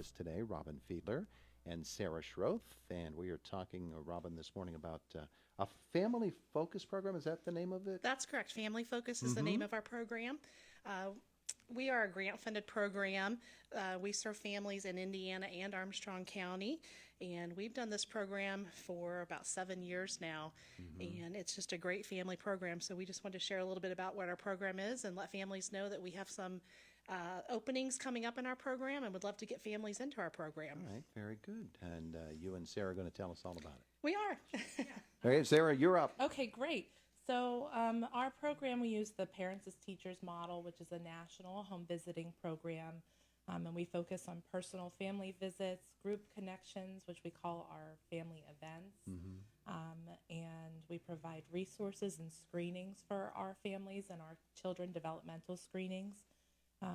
us today, Robin Fiedler and Sarah Schroth. And we are talking, Robin, this morning about a family focus program. Is that the name of it? That's correct. Family Focus is the name of our program. We are a grant-funded program. We serve families in Indiana and Armstrong County, and we've done this program for about 7 years now, and it's just a great family program. So we just wanted to share a little bit about what our program is and let families know that we have some openings coming up in our program and would love to get families into our program. All right, very good. And you and Sarah are going to tell us all about it. We are. Okay, Sarah, you're up. Okay, great. So our program, we use the Parents as Teachers model, which is a national home visiting program. And we focus on personal family visits, group connections, which we call our family events. And we provide resources and screenings for our families and our children, developmental screenings.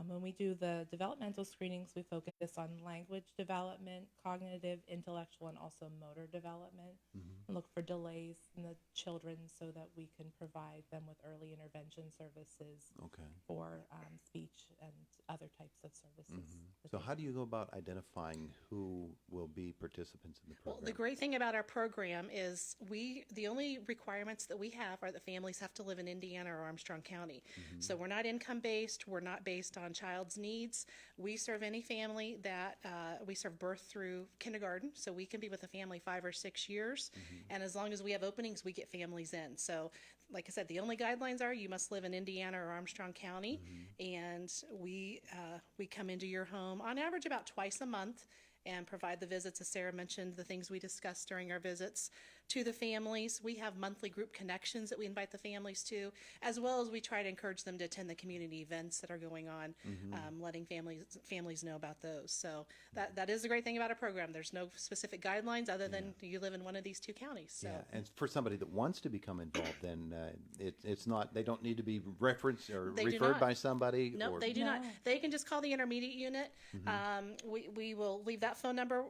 When we do the developmental screenings, we focus on language development, cognitive, intellectual, and also motor development, and look for delays in the children so that we can provide them with early intervention services for speech and other types of services. So how do you go about identifying who will be participants in the program? Well, the great thing about our program is the only requirements that we have are that families have to live in Indiana or Armstrong County. So we're not income-based. We're not based on child's needs. We serve any family that we serve birth through kindergarten, so we can be with a family 5 or 6 years. And as long as we have openings, we get families in. So like I said, the only guidelines are you must live in Indiana or Armstrong County, and we come into your home on average about twice a month and provide the visits, as Sarah mentioned, the things we discussed during our visits to the families. We have monthly group connections that we invite the families to, as well as we try to encourage them to attend the community events that are going on, letting families know about those. So that is the great thing about our program. There's no specific guidelines other than you live in one of these two counties. So. Yeah, and for somebody that wants to become involved, then it's not, they don't need to be referenced or referred by somebody? No, they do not. They can just call the intermediate unit. We will leave that phone number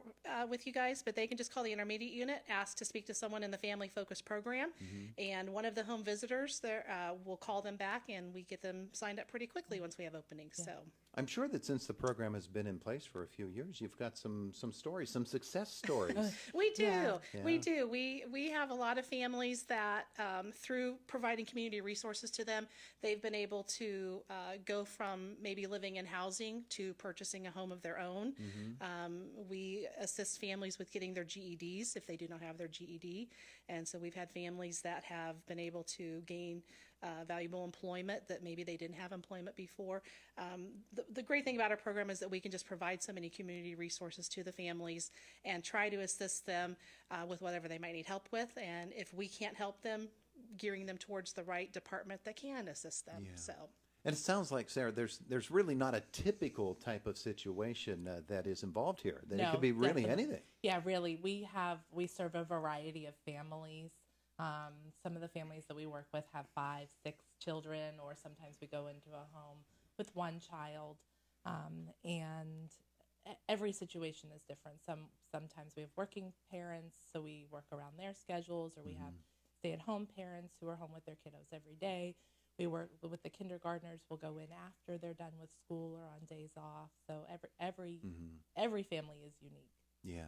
with you guys, but they can just call the intermediate unit, ask to speak to someone in the Family Focus program, and one of the home visitors there will call them back, and we get them signed up pretty quickly once we have openings. So I'm sure that since the program has been in place for a few years, you've got some stories, some success stories. We do. We do. We have a lot of families that through providing community resources to them, they've been able to go from maybe living in housing to purchasing a home of their own. We assist families with getting their GEDs if they do not have their GED. And so we've had families that have been able to gain valuable employment that maybe they didn't have employment before. The great thing about our program is that we can just provide so many community resources to the families and try to assist them with whatever they might need help with. And if we can't help them, gearing them towards the right department that can assist them. So. And it sounds like, Sarah, there's really not a typical type of situation that is involved here. That it could be really anything. Yeah, really. We serve a variety of families. Some of the families that we work with have 5, 6 children, or sometimes we go into a home with one child. And every situation is different. Sometimes we have working parents, so we work around their schedules, or we have stay-at-home parents who are home with their kiddos every day. We work with the kindergartners. We'll go in after they're done with school or on days off. So every family is unique. Yeah.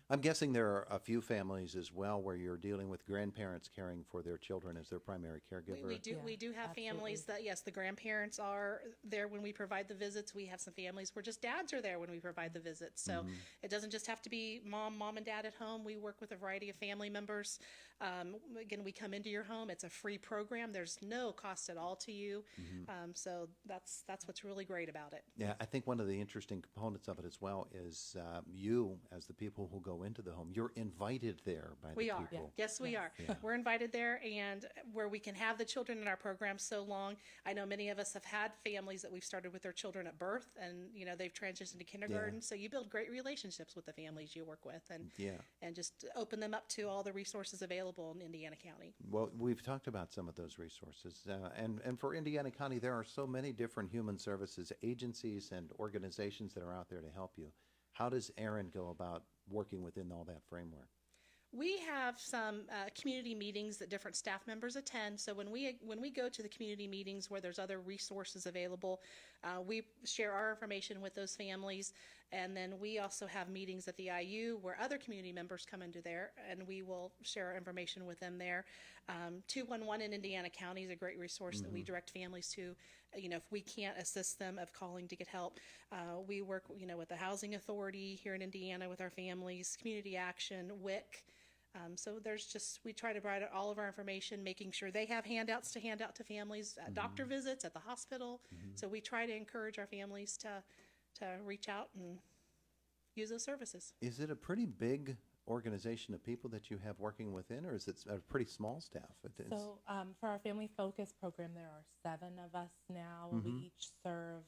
I'm guessing there are a few families as well where you're dealing with grandparents caring for their children as their primary caregiver. We do have families that, yes, the grandparents are there when we provide the visits. We have some families where just dads are there when we provide the visits. So it doesn't just have to be mom and dad at home. We work with a variety of family members. Again, we come into your home. It's a free program. There's no cost at all to you. So that's what's really great about it. Yeah, I think one of the interesting components of it as well is you, as the people who go into the home, you're invited there by the people. We are. Yes, we are. Yeah. We're invited there, and where we can have the children in our program so long. I know many of us have had families that we've started with their children at birth, and they've transitioned to kindergarten. So you build great relationships with the families you work with, and just open them up to all the resources available in Indiana County. Well, we've talked about some of those resources, and for Indiana County, there are so many different human services agencies and organizations that are out there to help you. How does ARIN go about working within all that framework? We have some community meetings that different staff members attend. So when we go to the community meetings where there's other resources available, we share our information with those families. And then we also have meetings at the IU where other community members come into there, and we will share information with them there. 211 in Indiana County is a great resource that we direct families to. If we can't assist them of calling to get help, we work, with the Housing Authority here in Indiana with our families, Community Action, WIC. So we try to provide all of our information, making sure they have handouts to hand out to families at doctor visits, at the hospital. So we try to encourage our families to reach out and use those services. Is it a pretty big organization of people that you have working within, or is it a pretty small staff? So for our Family Focus program, there are 7 of us now. We each serve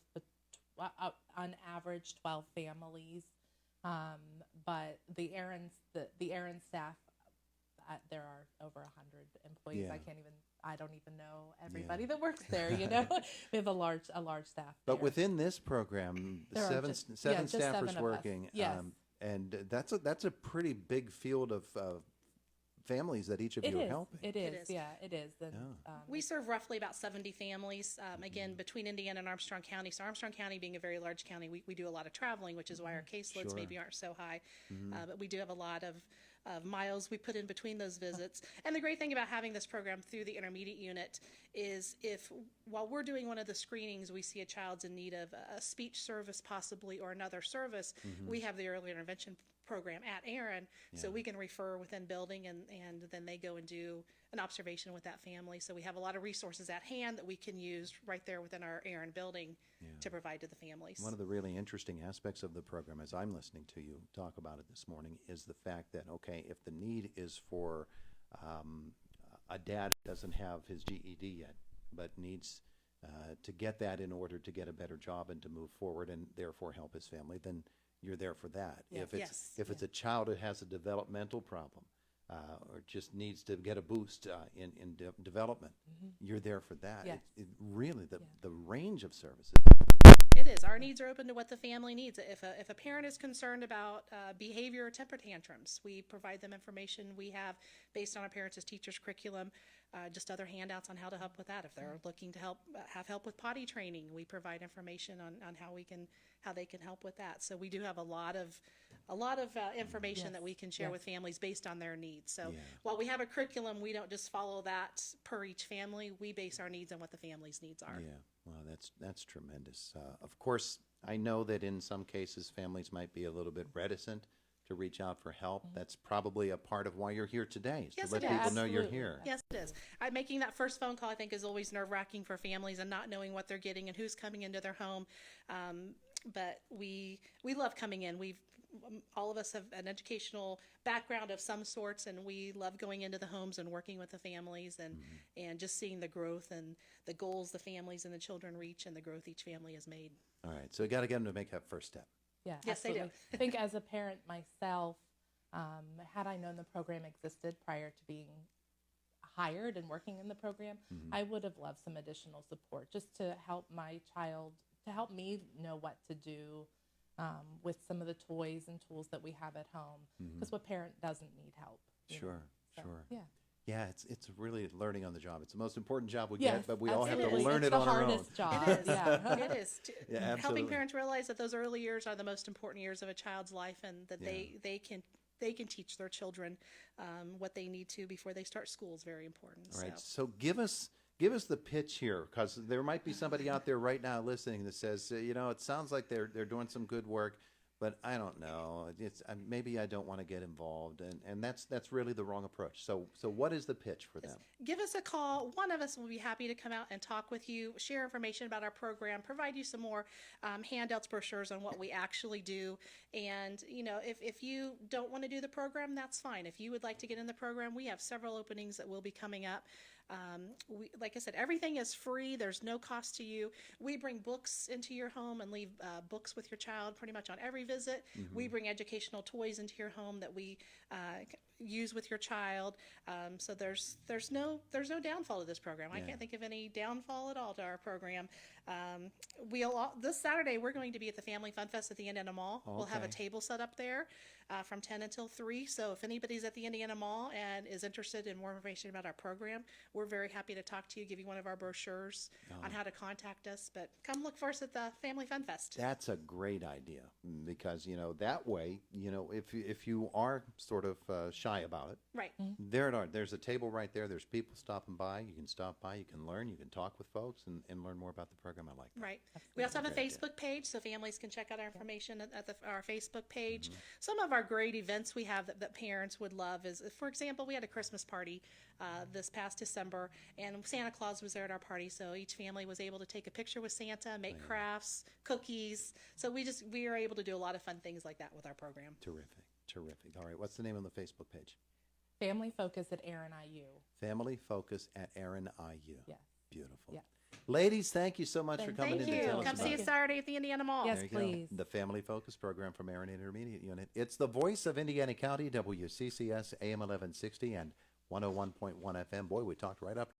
on average 12 families. But the ARIN staff, there are over 100 employees. Yeah. I don't even know everybody that works there. We have a large staff. But there. within this program, There are seven just staffers 7 of us. working. Yes. And that's a pretty big field of families that each of you are helping. It is. Yeah, it is. We serve roughly about 70 families, again, between Indiana and Armstrong County. So Armstrong County being a very large county, we do a lot of traveling, which is why our caseloads maybe aren't so high. But we do have a lot of miles we put in between those visits. And the great thing about having this program through the intermediate unit is while we're doing one of the screenings, we see a child's in need of a speech service possibly or another service, we have the early intervention program at ARIN, so we can refer within building, and then they go and do an observation with that family. So we have a lot of resources at hand that we can use right there within our ARIN building to provide to the families. One of the really interesting aspects of the program, as I'm listening to you talk about it this morning, is the fact that, okay, if the need is for a dad who doesn't have his GED yet, but needs to get that in order to get a better job and to move forward and therefore help his family, then you're there for that. Yes. If it's a child who has a developmental problem or just needs to get a boost in development, you're there for that. Yes. Really, the range of services. It is. Our needs are open to what the family needs. If a parent is concerned about behavior or temper tantrums, we provide them information we have based on our Parents as Teachers curriculum, just other handouts on how to help with that. If they're looking to have help with potty training, we provide information on how they can help with that. So we do have a lot of information that we can share with families based on their needs. So while we have a curriculum, we don't just follow that per each family. We base our needs on what the family's needs are. Yeah, well, that's tremendous. Of course, I know that in some cases families might be a little bit reticent to reach out for help. That's probably a part of why you're here today, is Yes, to let it is. people know you're Absolutely. here. Yes, it is. Making that first phone call, I think, is always nerve-wracking for families and not knowing what they're getting and who's coming into their home. But we love coming in. All of us have an educational background of some sorts, and we love going into the homes and working with the families and just seeing the growth and the goals the families and the children reach and the growth each family has made. All right, so you got to get them to make that first step. Yeah, Yes, they do. absolutely. I think as a parent myself, had I known the program existed prior to being hired and working in the program, I would have loved some additional support just to help my child, to help me know what to do with some of the toys and tools that we have at home. Because what parent doesn't need help? you know? Sure, So, sure. Yeah. Yeah, it's really learning on the job. It's the most important job we Yes, get, but we all have to absolutely. learn It's it on our own. the hardest job. It is. Yeah. It is. Yeah, Helping absolutely. parents realize that those early years are the most important years of a child's life, and that they can teach their children what they need to before they start school is very important. All right, so give us the pitch here, because there might be somebody out there right now listening that says, it sounds like they're doing some good work, but I don't know. Maybe I don't want to get involved, and that's really the wrong approach. So what is the pitch for them? Give us a call. One of us will be happy to come out and talk with you, share information about our program, provide you some more handouts, brochures on what we actually do. And, if you don't want to do the program, that's fine. If you would like to get in the program, we have several openings that will be coming up. Like I said, everything is free. There's no cost to you. We bring books into your home and leave books with your child pretty much on every visit. We bring educational toys into your home that we use with your child. So there's no downfall to this program. I can't think of any downfall at all to our program. This Saturday we're going to be at the Family Fun Fest at the Indiana Mall. We'll have a Okay. table set up there from 10 until 3. So if anybody's at the Indiana Mall and is interested in more information about our program, we're very happy to talk to you, give you one of our brochures on how to contact us. But come look for us at the Family Fun Fest. That's a great idea because, that way, if you are sort of shy about it, Right. there's a table right there. There's people stopping by. You can stop by. You can learn. You can talk with folks and learn more about the program. I like that. Right. We also have a Great idea. Facebook page, so families can check out our information at our Facebook page. Some of our great events we have that parents would love is, for example, we had a Christmas party this past December, and Santa Claus was there at our party, so each family was able to take a picture with Santa, make crafts, cookies. So we are able to do a lot of fun things like that with our program. Terrific. Terrific. All right. What's the name of the Facebook page? Family Focus at ARIN IU. Family Focus at ARIN IU. Yes. Beautiful. Yes. Ladies, thank you so much for coming Thank in to you. tell us Come about see it. us Saturday at the Indiana Mall. Yes, There you go. please. The Family Focus program from ARIN Intermediate Unit. It's the voice of Indiana County, WCCS AM 1160 and 101.1 FM. Boy, we talked right up